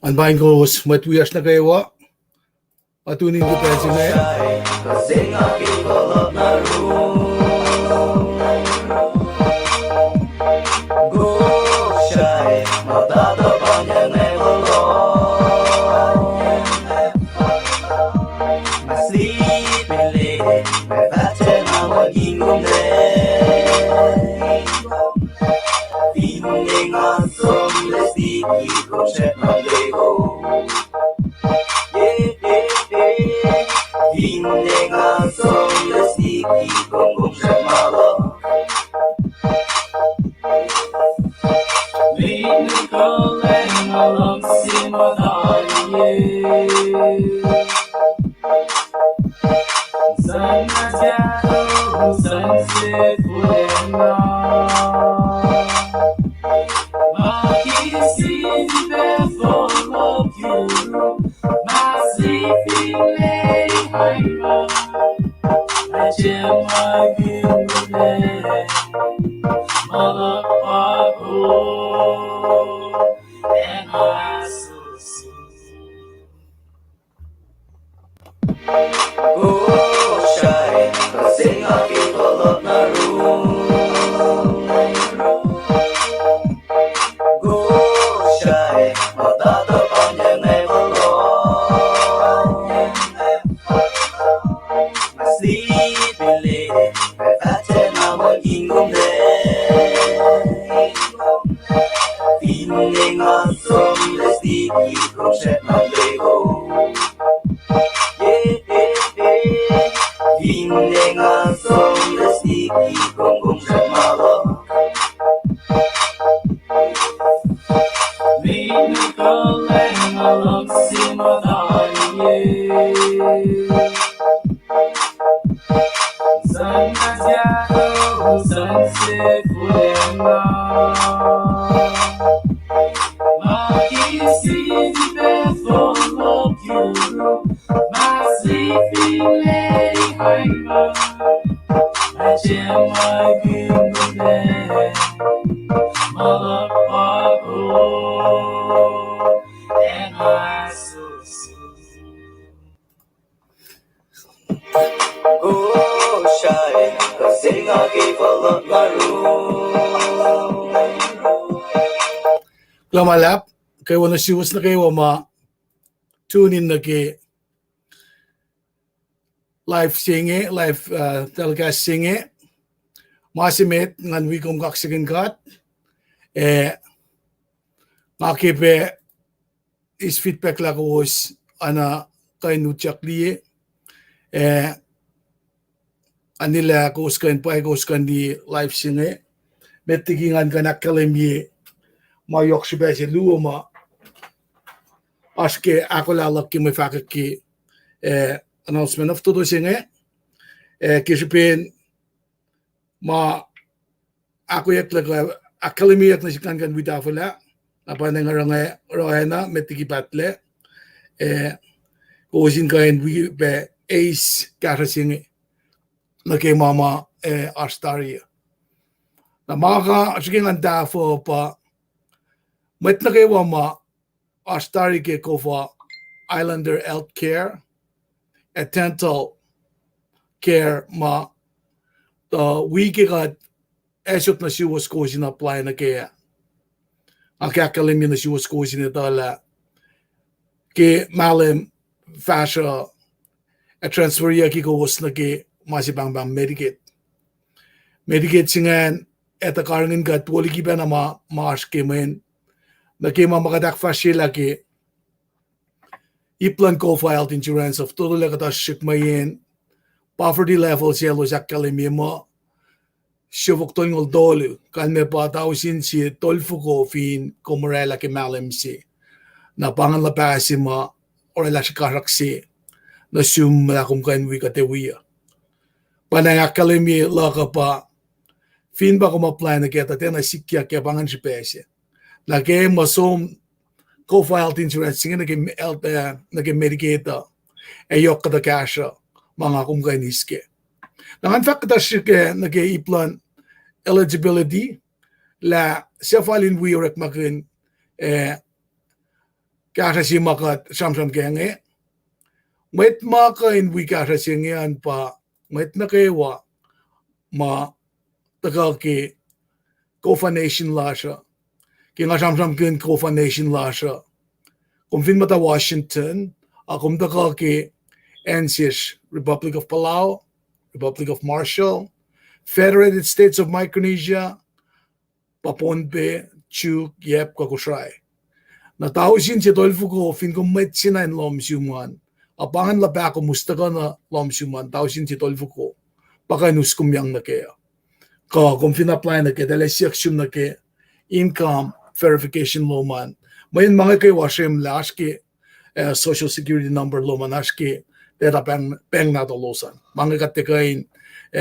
Ang bahin ko matwiyas na kayo atunin ko tayo sila Lamalap, kayo na siwas na kayo tune in na ke live singe, live telecast singe, masimit ngan wikom kaksigin kat, makipe is feedback la ko was ana kay nutyak liye, anila ko uskan di live singe, metigingan kanak kalimye, mayok siya si luoma aske ako lalak ki may fakak ki announcement of todo singe kisipin ako yak lag akalimiyak na sikan kan widafala apa nang rohena metigi patle kusin kain wi be ace kara singe na kay mama astaria na maka siging anda fo pa met na kayo astari ke COFA Islander Health Care dental care wiki kat esot na siwas ko apply na kaya akakalim na siwas ko sinatala ke malim fascia transfer ya ki ko was na ke masibang Medicaid singan eta karangin kat wali ki ba na maas ke men nakima makadak fascila ki iplan COFA health insurance of todo lagatas shikmayin poverty level yellow sa kalimimo shuvok tongol dolu kalme pa tausin si tolfu ko fin komorela ke malim si na pangan la pasima or la shikaraksi na sum la kum kan wi katewiya panang kalimi la ka pa fin ba ko ma-plan na kita tena sikya ke pangan si pese lagi masom COFA health insurance singa naging Medicaid ayok kada kasha mga kumkainiske. Nangan fact ke nag-iplan eligibility la sefalin wiyorek makin kaya si makat samsam kenge met maka in we kaya singian pa met na kewa ma tagal ki COFA nation lasha ki nga samsam kin COFA nation lasha kung fin mata Washington akum tagal ki NCS Republic of Palau, Republic of Marshall, Federated States of Micronesia, Pohnpei, Chuuk, Yep, Kosrael. Na tausin si tolfu ko fin ko met sinain lom siuman. Apangan la pa ko mustaga na lom siuman tausin si tolfu ko. Baka nus kumyang na kaya. Ka kung fin-apply na kaya dahil section na kaya income verification loman. Mayin mga kay washem laski social security number loman aski data peng na tolosan. Mga katikain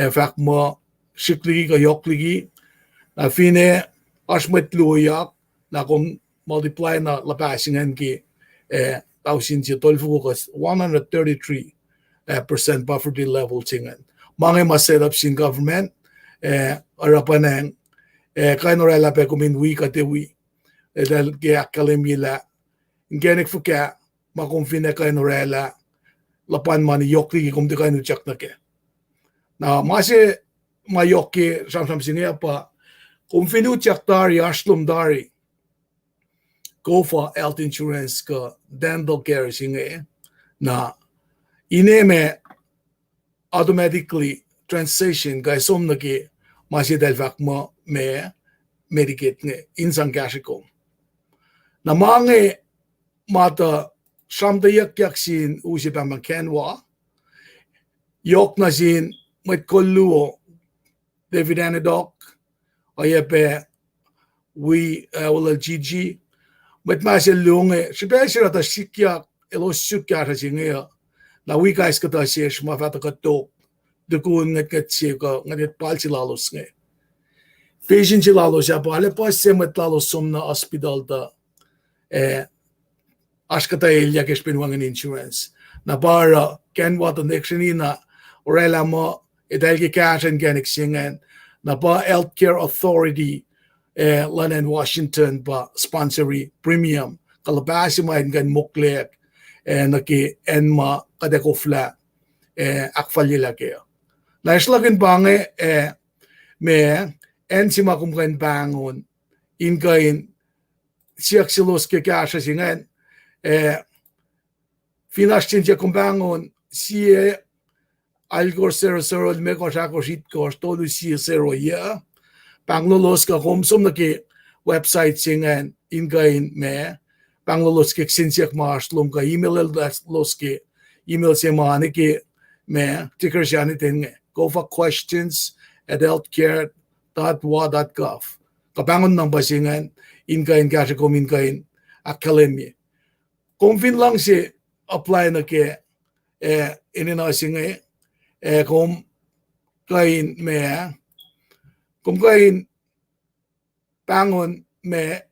fact mo shikli ka yokligi na fine asmet luyak na kung multiply na lapasingan ki tausin si tolfu ko 133% poverty level tingan. Mga ma-set up sin government arapan ng kaya norela pe kumin wi katiwi dahil kaya kalimila ngenek fuka makumfine kaya norela lapan mani yokli kumti kaya nuchak na ke na masi mayokki samsam singa pa kumfinu chak dari aslum dari COFA health insurance ka dental care singa na ineme automatically translation kaya som na ki masi dahil fak mo me Medicaid nga insang kasikom na mga mata samdayak yaksin usip ang kenwa yok na sin may koluo David Anadok oyepe we wala GG may masya lunge siya siya ta sikyak elo sukya sa singa na we guys kata siya mafata katok dukun ngat siya ka ngat palsi lalos nga Patient lalo siya po. Ale po siya matlalo som na hospital da askata ilya kes pinuangan insurance. Na para kenwa to next na orela mo dahil ki cash and ganik singan na pa healthcare authority London Washington pa sponsory premium kalabasi main gan muklek naki enma kadekofla akfalila kaya. Na islagin bange me en si makumkain bangon in kain siyak silos ke kasha singan finashtin siya kumbangon siya algor 00 me ko sa ko shit ko tolu siya 0 ya panglolos ka komsom na ki website singan in kain me panglolos ke sinsiyak maaslom ka email los ke email siya maani ki me ticker siya nitin COFA questions at healthcare.wa.gov. Kapangon ng basingan, inkain kasi kuminkain akademi. Kung fin lang si apply na ke, ininasing kung kain me, kung kain pangon me,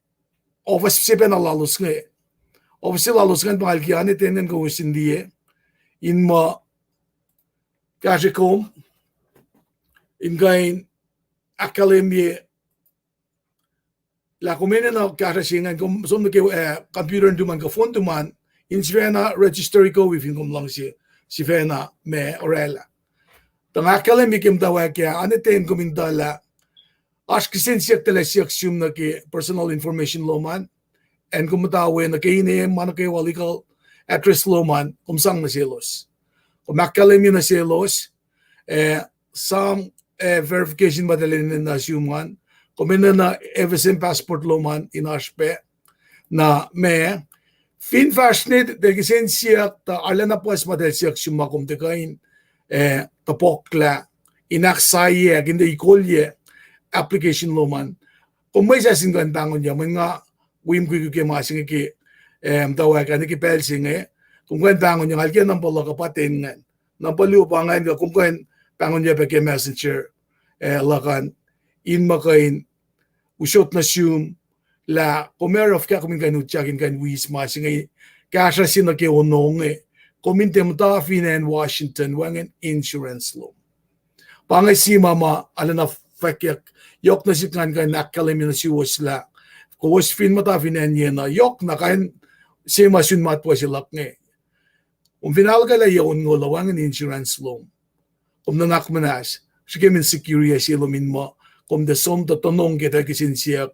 office siya na lalos nga. Office lalos nga, pangal kiyan, itinin ko usindiye, in ma, kasi kung, inkain akademi la kumene na kara singan kum som ke computer duman ka phone duman in svena registry ko within kum lang si vena me orela tang akademi kim dawa ke aneten kumin dala ask sin siya tele siya sum na ke personal information loman and kumatawe na ke ine man ke legal address loman kumsang na silos kum akademi na silos some verification madalin na siuman kumina na eversin passport loman inaspe na me fin fashnit de gisensia ta alana pues madal siya suma kumtekain tapokla inaksaye ginde ikolye application loman kumay sa singgan tangon ya mga wim ku ke masing ki tawa ka ni ki pelsing kung kan tangon ya alken ng polo kapatin ngan ng palu pangan ka kung kan pangon niya peke messenger lakan in makain usot na siyum la kumer of ka kumin kan utyakin kan wis masing kasha sino ke onong kumin temta finan Washington wangen insurance law pangay si mama ala na fakyak yok na sikan kan nakalemi na si wasla ko was fin mata finan niya na yok na kan siya masunmat po sila nga. Kung finalgala yun ng lawang insurance loan, kung nangakmanas, sige min security sila min mo, kung desom tatanong kita kisin siya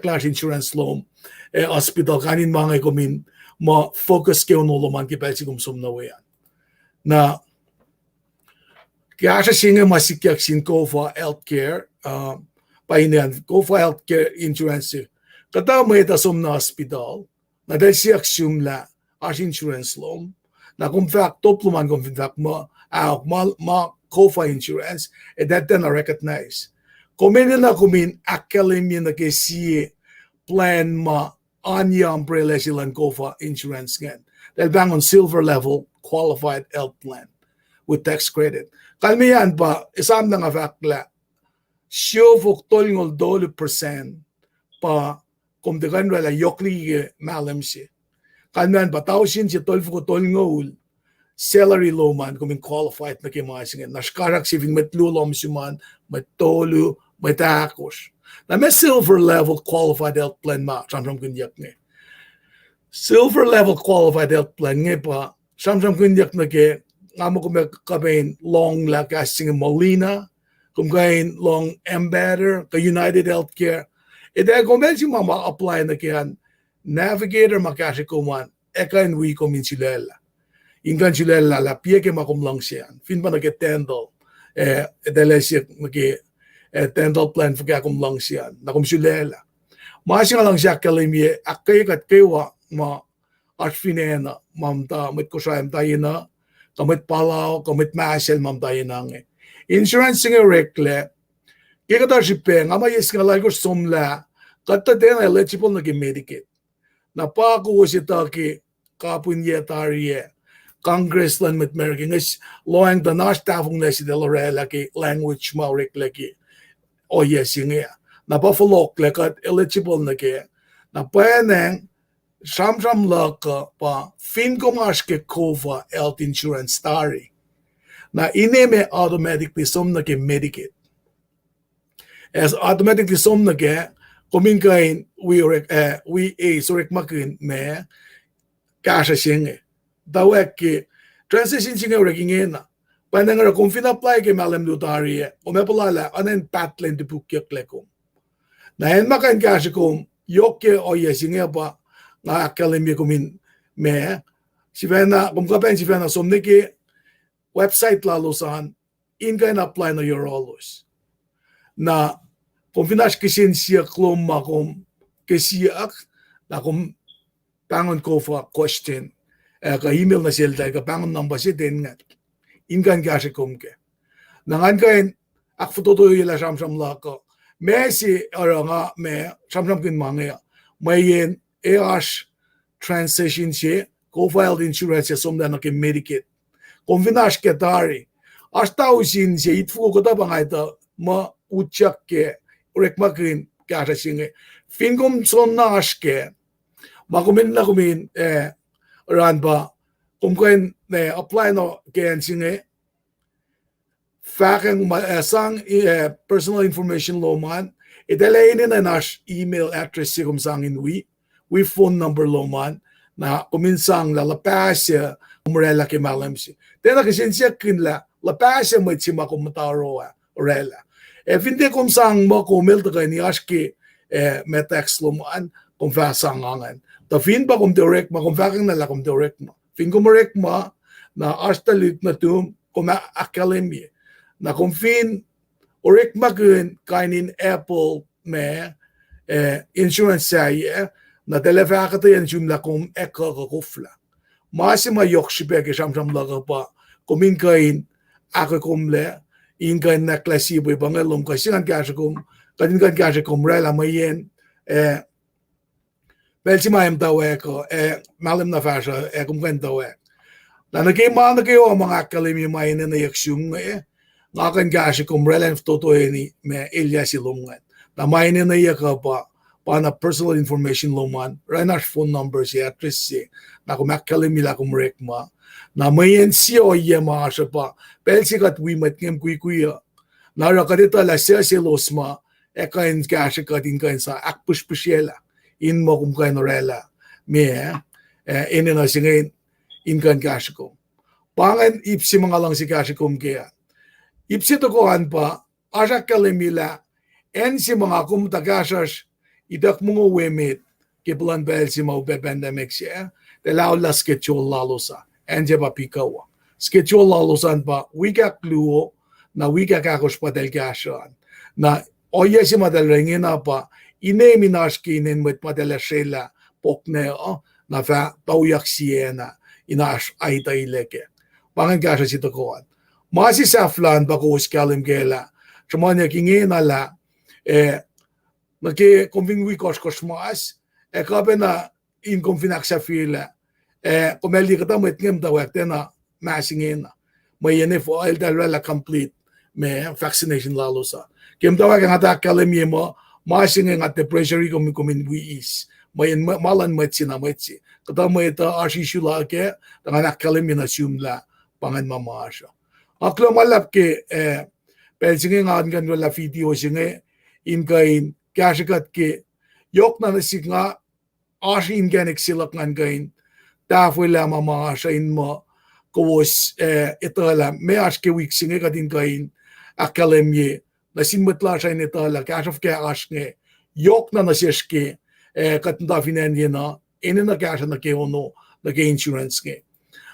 class insurance loan, hospital kanin mga kumin, mo focus kayo no laman kipel si kumsum na wayan. Na, kaya siya singa masikyak sin COFA healthcare, pahinan, COFA healthcare insurance, kata may tasom na hospital, na dahil siya sumla as insurance loan, na kung fact, topluman kung fact mo, COFA insurance, that na recognize. Kumin na kumin, academy na kasi plan ma anya umbrella silang COFA insurance ngayon. Dahil bang on silver level, qualified health plan with tax credit. Kalmihan pa, isang na nga fakla, siyo fuktol ng $12% pa kung di kan wala yokli malam siya. Kalmihan pa, tausin siya fuktol ng salary low man kung qualified na kimasin ngayon. Nashkarak siya may tlulom siya man, may tolu, may takos. Na may silver level qualified health plan ma, samsam kunyak nga. Silver level qualified health plan nga pa, samsam kunyak na ke, nga mo kung kapain long la kasing Molina, kung kain long Embedded, ka United Healthcare, dahil kung medyo ma-apply na kiyan, navigator makasi kuman, ekain wi kumin silela. Ingan silela, la piye ke makumlang siyan. Fin pa nag-tendal, dahil siya dental plan for kung lang siya, na kung silela. Maasi nga lang siya kalimye, akay kat kaywa, arfinena, mamta, mit Kosrael tayo na, kamit Palau, kamit Masel, mamta yun nga. Insurance nga rekle, kaya kata si Peng, amayis nga lagos somla, kata din eligible na ki Medicaid. Napako si taki, kapunyetariye, congressman mit American, loang da naštavong na si Delorela ki language ma rekle ki, o yes nga, napafalok lekat eligible na ki, na paeneng, samsam laka pa, fin kumash ke COFA health insurance tari, na ineme automatically som na ki Medicaid. As automatically som na ki, kumingkain, surik makin me, kasha singe. Dawek ki, transition singe urekingin na, paeneng nga kung fin-apply ke malam lutari, umepalala, anen patlen di pukyak lekom. Na hen makain kasha kum, yoke o yesinge pa, nga akademi kumin me, si Vena, kung kapen si Vena, somniki, website lalo saan, in-kain apply na Eurolos. Na, kung finash kisin siya kloma kung kisiyak, na kung pangon COFA question, ka-email na sila tayo, ka-pangon number siya din nga, in-kain kasi kumke. Nangan kain, akfututuyo yila samsam lako, me si, ora nga, me, samsam kin mga, mayin, EAS transition siya, COFA health insurance siya somda na kay Medicaid. Kung finash ketari, hasta usin siya, itfu ko ta pa nga ito, ma-utsak ke, urek makin, kasa siya, fingom son na aske, makumin na kumin, ran ba, kung kain, apply no, kayan siya, fakang sang personal information law man, italayin na nash email address siya kung sangin we phone number lo man na kuminsang lalapas siya umrela kay malam siya. Tena kasi siya kinla lapas siya may sima kumataro orela. Hindi kung sang mo kumil ta ni aski metex lo man kung fasang angan. Ta fin pa kung direct ma kung fakang nala kung direct ma. Fin kung direct ma na astalit na tum kung akademi na kung fin orek ma kun kainin Apple me insurance siya na telefakata yan jumla kung eka kakufla. Masima yokshipe ke samsam laga pa, kumingkain ako kumle, inkain na klasibo ibangalom kasi kan kasi kum rela mayen, belsi mayam tawe ko, malam na fasha, kumkain tawe. Na nagkima na kayo ang mga akademi mayen na yaksyong ngakan kasi kum rela totoy ni me ilya silungan. Na mayen na yaka pa, pana personal information lo man, renash phone number si address si, na kumakkalimi la kumrekma, na mayen siya o iya mga siya pa, pelsi kat wimat ngem kuya, na rakadita la siya si losma, kain kasya katin kain sa akpushpushela, in mo kung kain orela, me ini na singin inkan kashikom. Pangan ipsi mga lang si kashikom kaya. Ipsi to kohan pa, asak kalimila, en si mga kumtakasas, idak mga wemit, kipulan bel si mga pandemic siya, dalaw la schedule lalosa, en siya pa pikawa. Schedule lalosan pa, wika kluo, na wika kakos pa del kasyan, na oya si madalringin na pa, ineminaskinin mo't madala sila, pokne na fa tauyak siya na, inaas ay taileke. Pangan kasya si tokoan. Masi saflan bako uskalim kela. Chumanya kingin ala naki konvingwi kos mas kabe na in konfinak sa fila komeli kata mo itngem tawak tena masingin may yene fo al dalala complete me vaccination lalo sa. Kem tawak ang ata kalemi mo masingin at the pressure ko min we is. May malan matsi na matsi. Kata mo ita ashishula ke tanganak kalemi na sumla pangan mamasha. Aklo malap ke pelsinge ngan kan wala video singe in kain kashikat ke yok na nasig nga asin ganik silak ngan kain tafwila mama asin mo kawos itala me aske week singe kadin kain akalemye nasin mutla sain itala kashof ke asnge yok na nasiske katunda finanye na inin na kasha na ke ono na ke insurance nge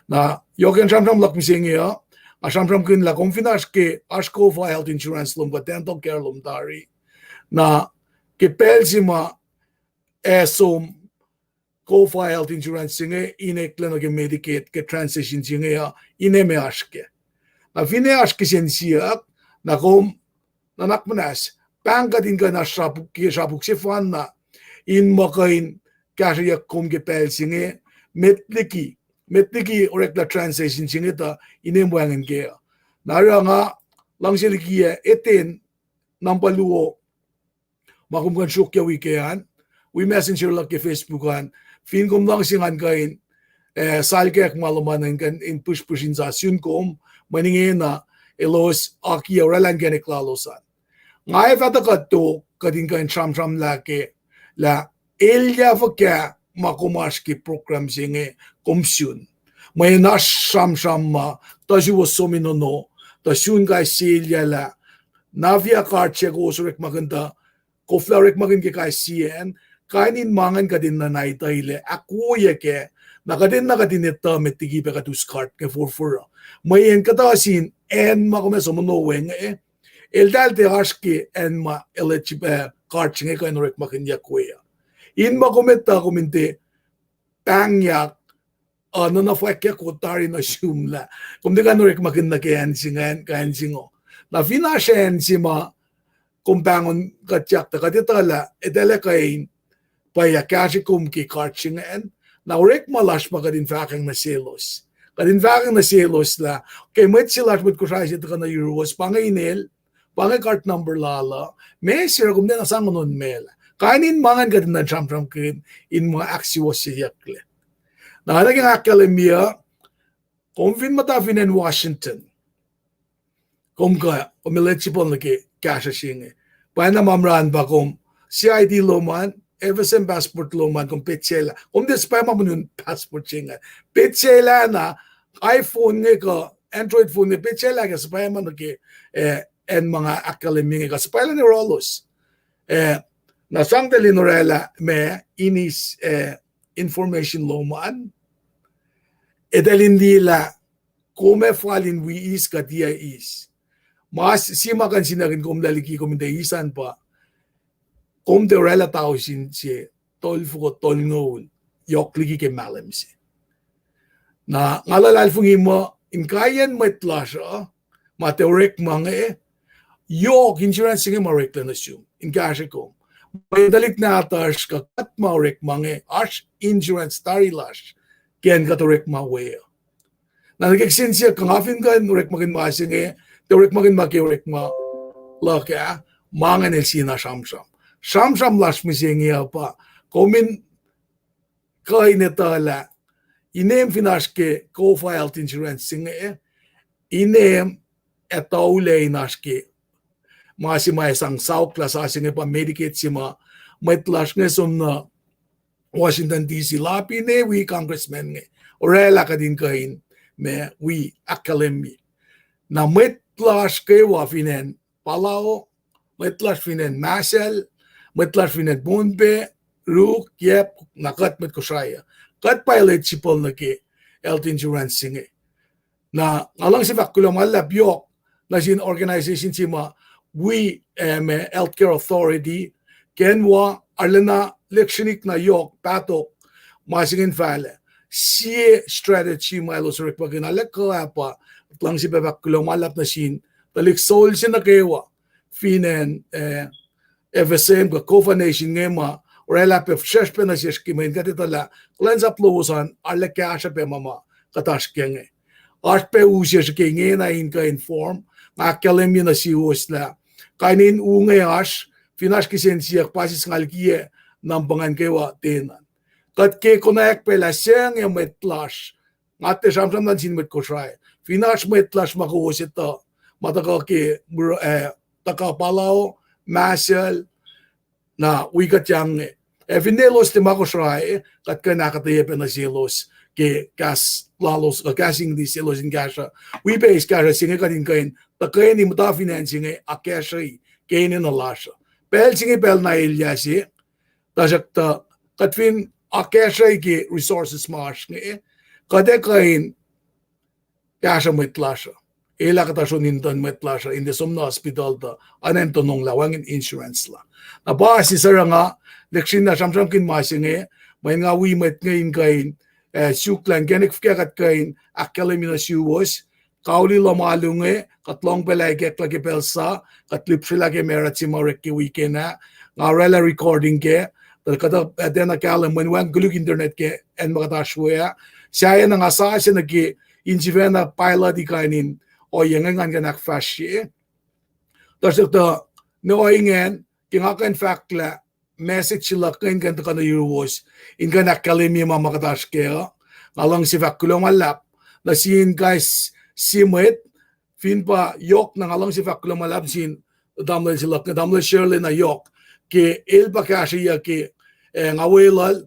na yoken samsam lak misinge ya Asam kun la confinas ke COFA health insurance lum ka dental care lum dari na ke pelsima som COFA health insurance singe inekle na ke Medicaid ke transition singe ya ineme aske na fine aske sensiak na kom na nakmanas pangka din ka na sabuk se fan na in makain kasya kom ke pelsinge metliki orek la translation singita inembuangan kaya. Nara nga lang sila kiya etin nampaluo makumkan Chuuk ya wikayan. We messenger lang ke Facebookan. Fin kum lang singan kain salkek malumanan kan in push-pushin sa sunkom maningin na elos aki oralan genek lalosan. Nga fata kadto kadin kain sham lake la elya fakya makumaski program singe komisyon. May nasham ma tashi was sominono tashun guy silya la navia card check usurek maganda koflarek maganda kay CN kainin mangan ka din na naitayle ako yeke nakadin ito metigi pa katus card ke for may en katasin en makumeso monoweng el dalte haski en ma eligible card chinge kay norek maganda kuya in makomenta kominte tangyak ano na fwekya ko tari na shumla kung di ka norek maganda kayan singo na finasyen si ma kumpangon katyak ta katitala edele kain paya kasi kumki karchingan na orek malash pa kadin fakang na selos la kay met silas mit kusay ito ka na euros pangainel pangay cart number lala may sira kumdi na sangunon mela kainin mangan ka din na jam kin in mga aksiwa siyakle. Na naging akademya, kumfin matafin in Washington. Kumka, eligible na ki kasha singe. Paya na mamraan ba kum CID loman, eversen passport loman, kum pitsela. Kum dispaya mamunun passport singe. Pitsela na, iPhone nga ka, Android phone nga, pitsela ka, sapaya man na ki, en mga akademya nga, sapaya ni Rolos. Nasang dalinorela me inis information loman edalindila kume falin we is katia is mas simakan sinakin kum daliki kum deisan pa kum de rela tao sin si tolfo tolngol yokligi ke malemsi na ngalalal fungi mo in kayan metlasha mateorek mange yok insurance nge marek na assume in kashe ko may dalik na atash ka kat maurek mange ash insurance tarilash ken katorek mawe na nageksensiya kang afin ka norek magin masing torek magin makiorek ma laka mangan el sina shamsham lash misengia pa komin kay netala inem finaske COFA health insurance singe inem etaule inaske masih may isang sauk klasa singe pa Medicaid sima may tlash nga som na Washington DC lapi ne we congressman nge orela kadin kain me we academy na metlash ke wa finen Palau metlash finen Masel metlash finen Pohnpei Chuuk yep nakat met Kosrael kat pilot sipol na ke health insurance singe na alang si vakulo malap yok na sin organization sima we healthcare authority kenwa alena lectionik na yok patok masingin fale si strategy malo sa pagkinalek ko apa lang si vakulo malap na sin talik soul sin na kewa finen FSM ka COFA nation ngema orela pe fresh pe na si skimen katitala cleanse up losan alle kasha pe mama katash kenge art pe usia skenge na in ka inform nga kalemi na si hosla kainin unge ash finas kisensiak pasis ngalkie nambangan kewa tenan kat ke connect pe la seng ya metlash ngate samsam nan sin met Kosrael finas metlash makuhosita mataka ke taka Palau Masel na wikat yang Evinelos de Kosrael kat kanakataye pe na silos ke gas lalos gasing di silos in gasha we base gasha singe kadin kain takain ni muta financing akashay kainin na lasha pel singe pel na ilyasi tajakta katfin akashay ke resources marsh nge kade kain gasha metlasha ela kata sunintan metlasha in the somna hospital ta anen tonong lawangin insurance la na ba si saranga lekshin na samsam kin masinge may nga we met ngayon kain Chuuk lang genik fkakat kain academy na siwas kauli lamalunge katlong pelay kek lagi pelsa katlip sila ke merat si marek ke weekend na nga rela recording ke kata den akalam when wan gulug internet ke en makatashwaya siya na nga sa siya nagi injivena pilot di kainin o yengan ganak fashi tasok to no ingen kingakan fakla message sila kain kanta kana yuwas in kan academy mamakatash kaya ngalang si vakulong malap na sin guys simet fin pa yok na ngalang si vakulong malap sin damle sila damle Shirley na yok ke el pa kashiya ke ngawelal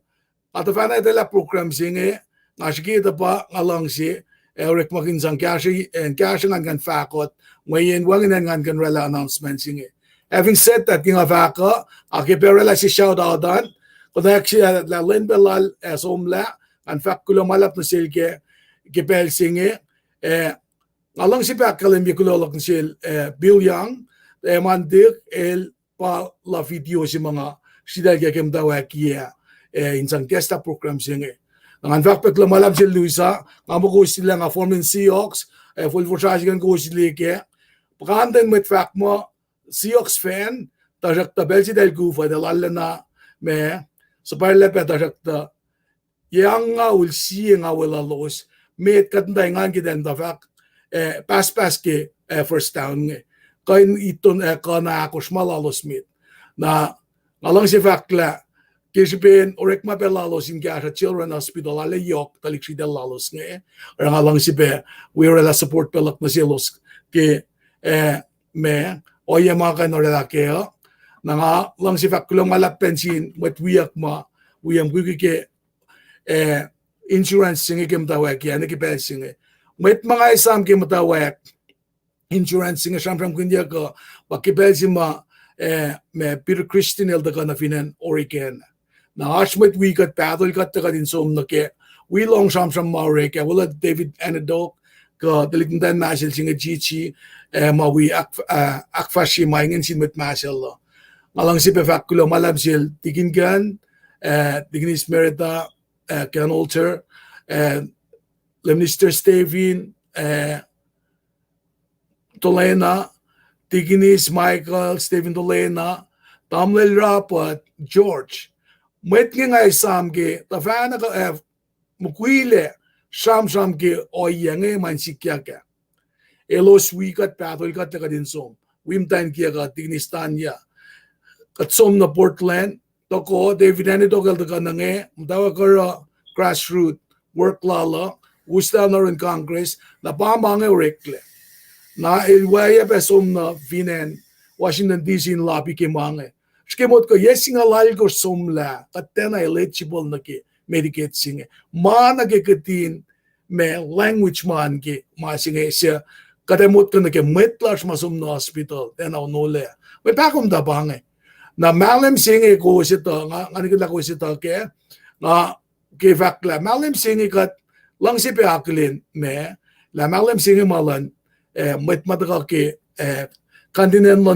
at fana de la program singe ngashikita pa ngalang si Eric Makinsang kashi and kashi ngan fakot ngayon wangin ngan kan rela announcement singe. Having said that, yung avaka, akiperela si shout out dan, kudak siya la linbelal somla, ang fact kulumalap na silke, kipel singe, ngalang si pakalim yung kulolak na sil, Bill Young, mandik, pa la video si mga sidal kakim dawak iya, insang kesta program singe. Ang fact paglumalap si Luisa, ngamuko sila nga formin Seahawks, full forsage kan ko sila ke, pagkandan met fact mo, Seahawks fan, tajakta belsi del gufa del alla na me sa parlepe tajakta yang nga ulsi nga wala los met katnday nga giden da fak pass ke first down nge kain iton kana ako smalalos mit na ngalang si fakla kisben orek mapelalos in gasha children hospital ala yok taliksi del lalos nge ngalang si be we were la support pelak na silos ke me oye mga kanorelakeo na nga lang si fakulong malap pensin met wiyak ma wiyam kukike insurance singe kim tawak yan ikipel singe met mga isam kim tawak insurance singe samsam kundiya ko wakipel si ma me Peter Christian el da ka na finan Oregon na ash met wikat patol kat ka din som na ke we long samsam ma Oregon wala David Anadok ka dalikindan nasil singe chichi mawi akfashi maingin sin met masel lo ngalang si pefakulo malabsil tigingan tignis merita Ken Alter Minister Steven Tolena tiginis Michael Steven Tolena tamlel rapat George met nga isam ge tafana ka mukwile sham ke oyange mansikya ka elos wikat patol kat ka din som wimtan kia ka tignistan ya katsom na Portland toko David Anidogel ka nange mtawa ka grassroots work lala gusta na rin Congress na pamange rekle na ilwaya pesom na vinen Washington DC in lobby ke mange Skemot ko yes nga lalgor somla katena eligible na ki Medicaid singe. Ma nagikatin me language man ki ma singe siya kademot ko na ki metlash masum no hospital tena nole. May pakom da bange. Na malam singe ko sito nga nagila ko sito ke nga ke fakla malam singe kat lang si pe aklin me la malam singe malan met madaka ke Continental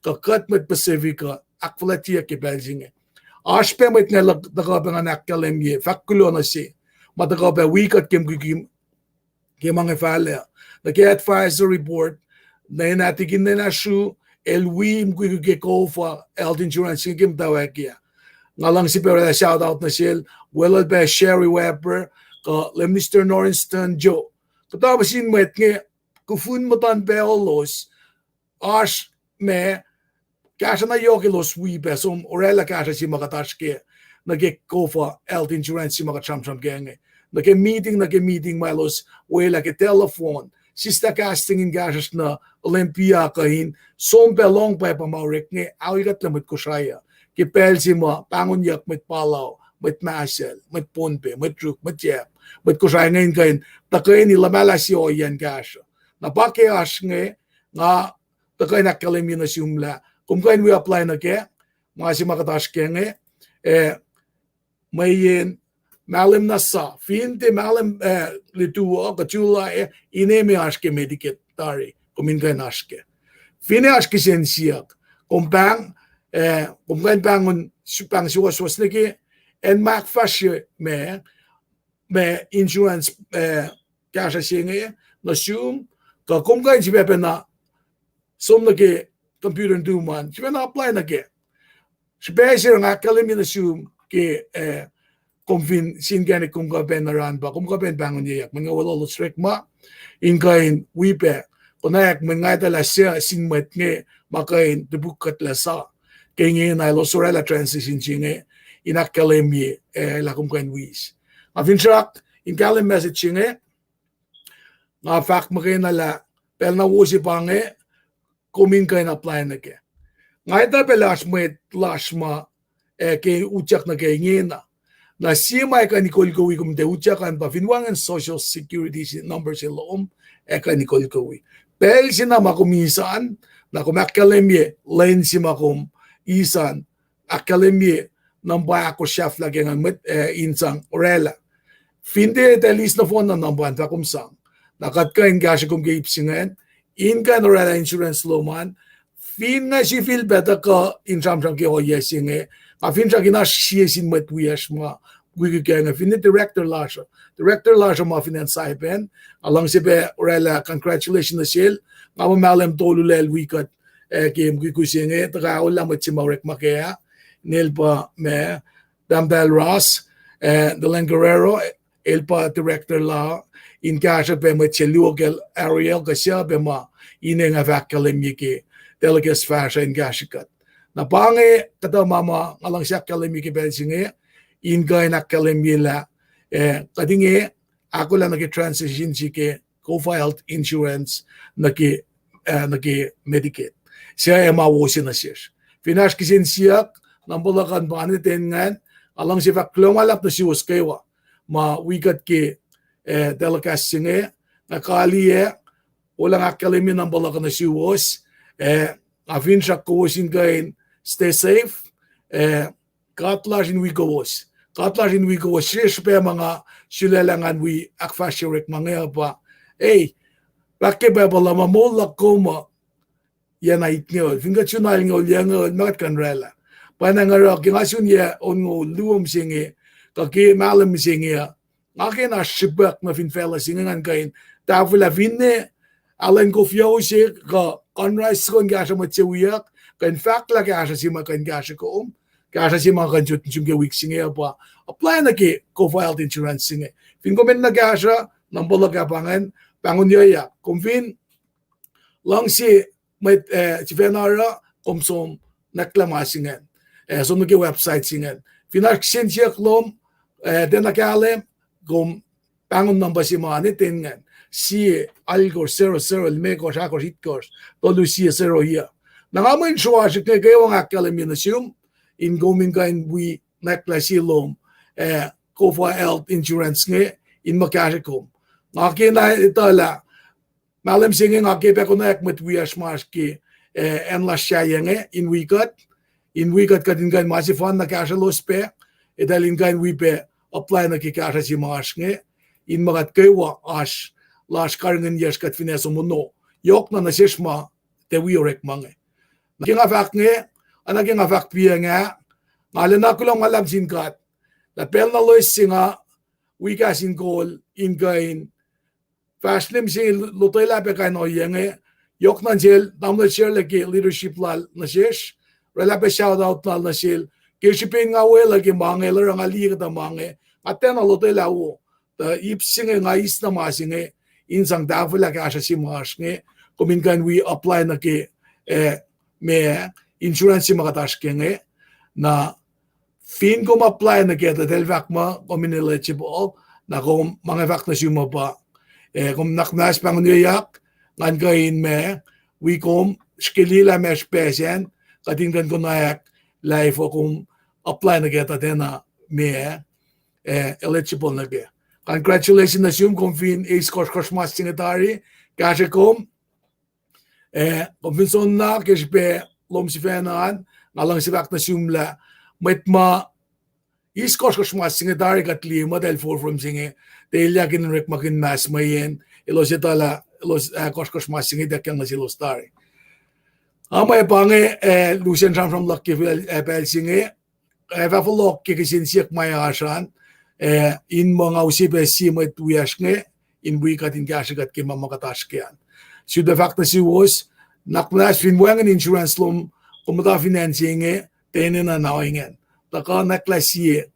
kakat met Pacifica akflatia ke Belginge. Ashpe met nga nagkabe nga nakalemye fakulo na si matakabe wikat kim mga fale. Nag-advise report na inatigin na shu elwim ke COFA health insurance kim tawag ya. Nga lang si pero shout out na siya well be Sherry Weber ka le Mr. Norrinston Joe. Katapos sin met nga kufun mo tan peolos ash me kasha na yokilos wipe som orela kasha si makatashke nage COFA health insurance si makachamcham genge nage meeting malos wala ke telephone sista casting in gasas na Olympia kahin som belong pa pamaurik nge awigat lamit ko siya ke pel si mo pangunyak met Palau met Masel met Pohnpei met Chuuk met Jep met ko siya ngayon kahin takayin nila malasyo yan gasha na pakias nge nga takay nakalim yun na siyumla. Kung kain we apply na ke, mga si makatash ke nge, may yin, malim na sa, finte malim lituwa, kachula ineme aske Medicaid tari, kumin kain aske. Fine aske sen siyak, kumpang pangun, pang suwas na ke, en makfashe me insurance kasha siya nge, na siyum, kung kain si pepe na, som na ke computer duman, siya na apply na ke. Siya siya nga kalim yun assume ke kung sin gani kung kapen na ran ba, kung kapen bangon niyak, mga wala lusrek ma, in kain wipe, kunayak mga tala siya sin mat nge, makain debukat la sa, kaya ngayon ay losurela transition siya nge, inakalim ye, la kung kain wis. Afin siyak, in kalim message siya nge, nga fact makain nala, pel na wusi pa nge, kumin kain apply na ke. Ngay ta pelash ma ke uchak na ke ngena. Na siya ka Nicole Kowi kum de uchakan pa finwangan social security number sila ka Nicole Kowi. Pel sina makumisan na kumakalemye len si makum isan akalemye ng ba ako chef lagi nga met insang orela. Finde telis na phone na namban ta kumsang. Nakat kain gasya kum gaipsingan in ka norela insurance law man, fin nga si feel better ka in samsang ki o yesing fin siya kinasyesin matwiyas ma, wikikaya nga, fin ni director lasha ma finansaipen, alang si be orela, congratulations na sil, nga mamalem tolu lel wikat, kim kukusing taka ulam at si Maurek Makea, nil pa me, Dambel Ross, Delan Guerrero, el pa director la, in kasha pe met Luogel Ariel kasya pe ma ine nga vakalim yiki delegas fasha in kashikat. Na pange kata mama ngalang siya kalim yiki bensinge in gay nakalim yila kadinge ako lang nag-transition sike COFA health insurance naki Medicaid. Siya ay mawusin na siya. Finash kisin siya nambulakan ba anitin ngan alang si vaklong alap na siya kaywa ma wigat ki delegas singe nakali walang akalimin ng balakan na siwas afin siya kuwasin kain stay safe katlasin we kawas siya pa mga silalangan we akfashirik mga pa bakit ba bala mamulak ko mo yan ay itnyo fingat sunal nga ulyang mga kanrela panangarok yung asun ya on luwam singe kaki malam singe akin na shibak na finfela singangan kain tafula finne alen ko fiyaw siya ka conrise kon gasha matsewiyak kain fact la gasha si makan gasha ko gasha si makan jutun sumge week singe pa apply na ki COFA health insurance singe fin komen na gasha nambala ka pangun yoya kung fin lang si may si venara komsom naklama singe so nage website singe finak siya klom den nakale gom pangon namba si mani tingan si algo 00 mekos akos itkos tolu si 0 here Nangamoy shuwa shik ne kayo nga kalaminasyon in goming kain we naklasilom COFA health insurance nge in makashikom. Ngaki na itala malam singe ngaki pe konak met we ashmash ki en la shayenge in wikat kadin kain masifan na kashalos pe idalin kain we pe apply na ki kasha si mash nge in magat kayo ash lash karingen yesh kat fineso muno yok na nasishma te we orek mange. Naging afak nga, naging afak piya nga, ngalan na ko lang malam sinkat, na pel na lois singa, wika sinkol, inkain, fashlim sing lutoy lape kain oyenge, yok na jil, damla share lagi leadership lal na shish, relape shout out lal na shil, kishipin nga we lagi mange, larang ali kata mange, aten na lutoy lawo, ta ipsinge nga is na masinge, insang dafo lagi asya si mash nge, kuminkan we apply na ki, may insurance makataske nge na fin ko ma-apply na kita dahil vak ma kung eligible na kung mga vak na suma pa kung naknas pang niyak ngan kain me we kom skilila me spesen katingkan ko nayak life o kung apply na kita na may eligible na kaya. Congratulations na siyum kung fin is kos singatari kasi kung konvensyon na kispe lom si fenan ngalang si vak na sumla met ma iskos singatari kat lima dahil for from singe dahil yakin rek makin mas mayen ilos itala ilos kos singidak yang nasilos tari amay pange Lucian from Lucky pel singe vafalok kikisin siyak mayasan in mga usipe simet wiyash nge in wikatin kashigat kima makatashkian. So the fact that she was naklas finwangan insurance lom kumata financing tenen na nawingen. Taka naklas siye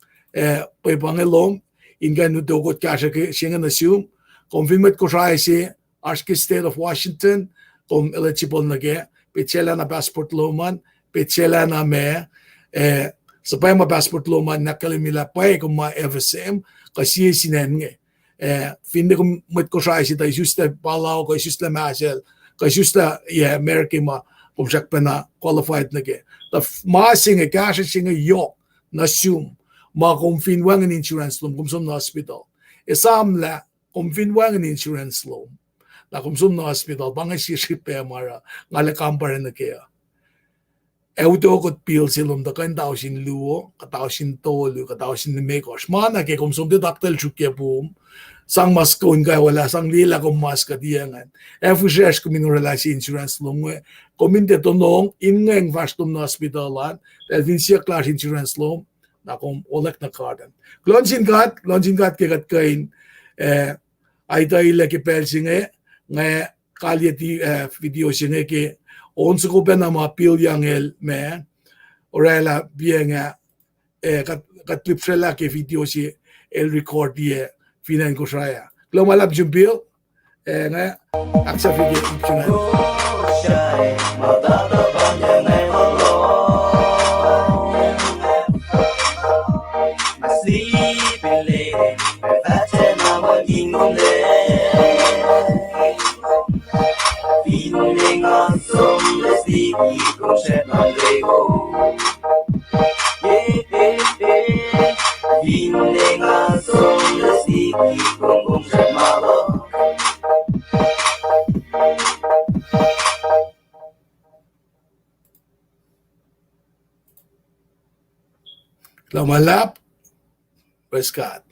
pay pangelom ingan nutogot kasha singan assume konfirmat ko siya si Arski State of Washington kom eligible na ge petsela na passport loman petsela na me sa pay ma passport loman nakalimila pay kung ma FSM kasi sinen nge. Finde kom met ko siya si tayo justa Palau ko justa Masel ko justa Amerika ma kung siya pa na qualified na ge. The masing kasha singa yok na sum ma kung finwangan insurance loan kung sum na hospital. Isamla kung finwangan insurance loan na kung sum na hospital bangay sisip pa mara ngalakampare na kaya. Euto kot pil silom da kan tao sin luo, katao sin tolo, katao sin mekos. Mana ke kung sum deductible chukya boom. Sang mas ko nga wala sang lila ko mas kadiyangan. Efushes ko minurala si insurance loan kominte tonong ingeng vastum na hospitalan dahil vinsiya class insurance loan na kung olek na kardan. Klonsin kat kekat kain ay tayo laki pelsinge nga kalyati video singe ke onso ko pa na mapil yang el me orela bienga katlipsela ke video si el record ye finan ko saya. Kalau malap jumpil nga aksa video optional. Kalau malap, Prescott.